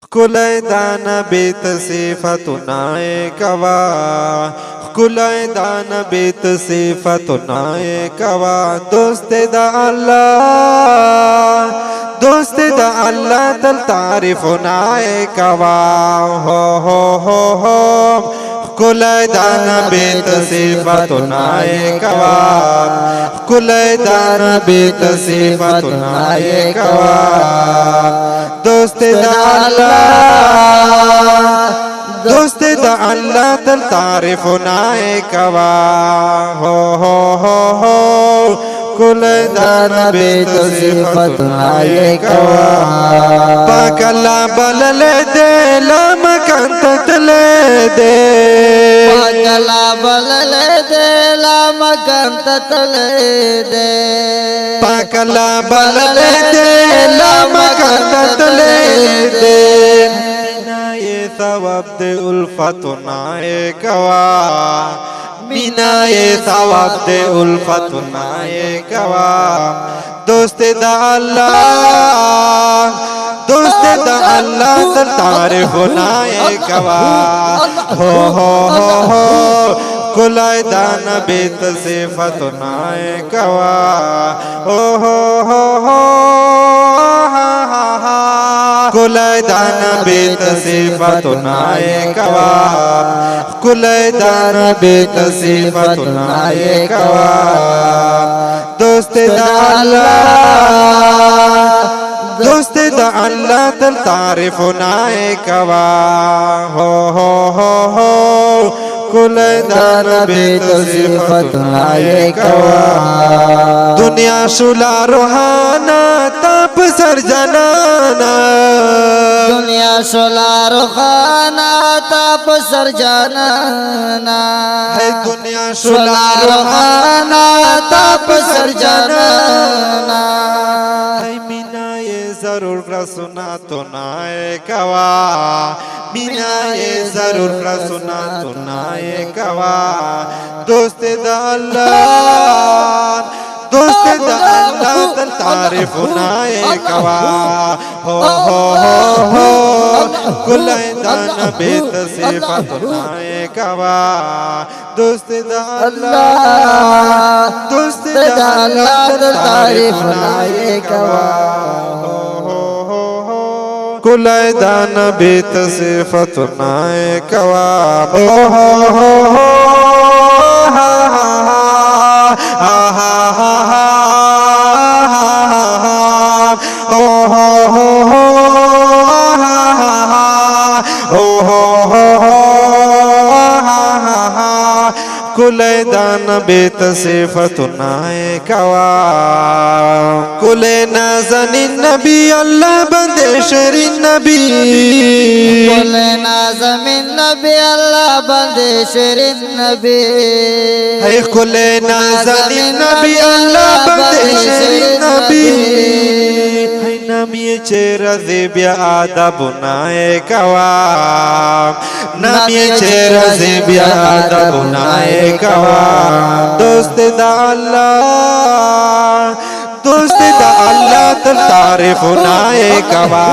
कुलैदान बेत सिफतुनाए कवा कुलैदान बेत सिफतुनाए कवा दोस्ते दा अल्लाह तल तारिफुनाए कवा हो कुलैदान बेत सिफतुनाए कवा कुलैदान बेत सिफतुनाए कवा दोस्ते दा अल्लाह तल तारिफुनाए कवा हो कुलैदान बेत सिफतुनाए कवा पाकला बलले दे लामकान ततले दे पाकला बलले दे लामकान ततले दे पाकला बलले दे लामकान ततले दे ये सवाब दे उल्फतुनाए कवा मीना ये सवाब दे उल्फतुनाए कवा दोस्ते दा अल्लाह तल तारिफुनाए कवा हो कुलैदान बेत सिफतुनाए कवा हो कुलैदान बेत सिफतुनाए कवा कुलैदान बेत सिफतुनाए कवा दोस्ते दा अल्लाह तल तारिफुनाए कवा हो कुलैदान बेत सिफतुनाए कवा दुनिया शुला रोहाना ताप सर जनाना दुनिया शुला रोहाना ताप सर जनाना है दुनिया शुला रोहाना ताप सर जनाना मीना ये जरूर का सुना तो नाए कवा मीना ये जरूर का सुना तो नाए कवा दोस्ते दा अल्लाह तल तारिफुनाए कवा हो कुलैदान बेत सिफतुनाए कवा दोस्ते दा अल्लाह तल तारिफुनाए कवा कुलैदान बेत सिफतुनाए कवा हो कुलैदान बेत सिफतुनाए कवा कुले नाज़नीन नबी अल्लाह बंदे शरीन नबी कुले नाज़मीन नबी अल्लाह बंदे शरीन नबी है कुले नाज़नीन नबी अल्लाह बंदे शरीन नबी है नामिये चेहरा ज़ेबिया आदब नाए कवा नामिये चेहरा ज़ेबिया आदब नाए कवा दोस्ते दा अल्लाह तल तारिफुनाए कवा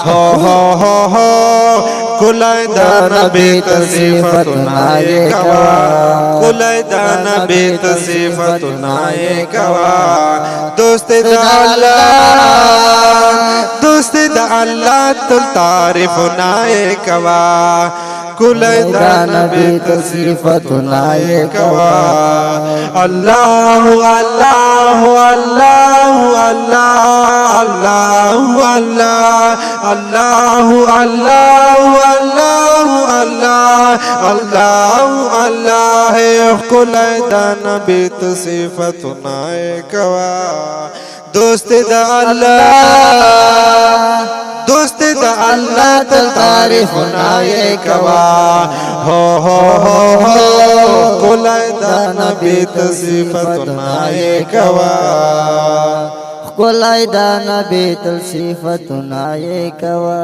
हो कुलैदान बेत सिफतुनाए कवा कुलैदान बेत सिफतुनाए कवा दोस्ते दा अल्लाह तल तारिफुनाए कवा कुलैदान बेत सिफतुनाए कवा अल्लाह अल्लाह अल्लाह अल्लाह अल्लाह अल्लाह अल्लाह है कुलैदान बेत सिफतुनाए कवा दोस्ते दा अल्लाह तल तारिफुनाए कवा हो कुलैदान बेत सिफतुनाए कवा कुलैदान बेत सिफतुनाए कवा।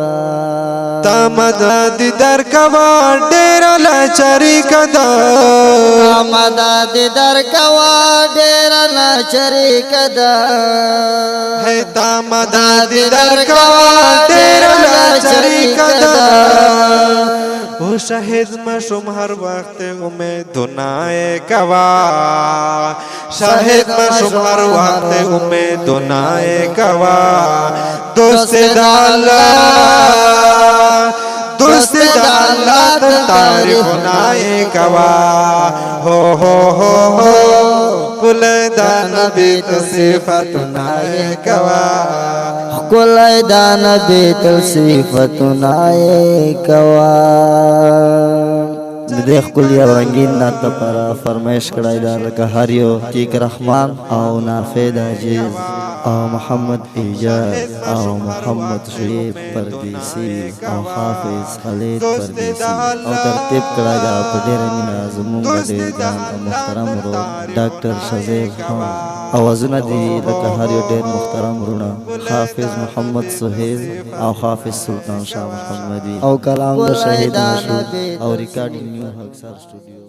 تا مدد در کوا ډیر لاچری کدا مدد در کوا ډیر لاچری کدا ہے تا مدد در کوا ډیر لاچری کدا او شهید مشم هر وخت امیدونه کوا شهید مشم هر وقت امیدونه کوا دوست د الله دوست د الله تعریف نه کوا هو هو هو کل د نبی صفات نه کوا کل د نبی صفات نه کوا دیکھ کل یا رنگین نات پر فرمائش کړای دا لکه هر یو ټیک رحمان او نافید عزیز او محمد ایجاد او محمد شریف پردیسی او حافظ خالد پردیسی او ترتیب کړای دا په ډېر مینا زموږ ډېر ګران او محترم ورو ډاکټر شزیل خان اوازونه دي لکه هر یو ډېر محترم ورونه حافظ محمد سهیل او حافظ سلطان شاه محمدی او کلام د شهید مشهور او ریکارډینګ نیو هکسر سټوډیو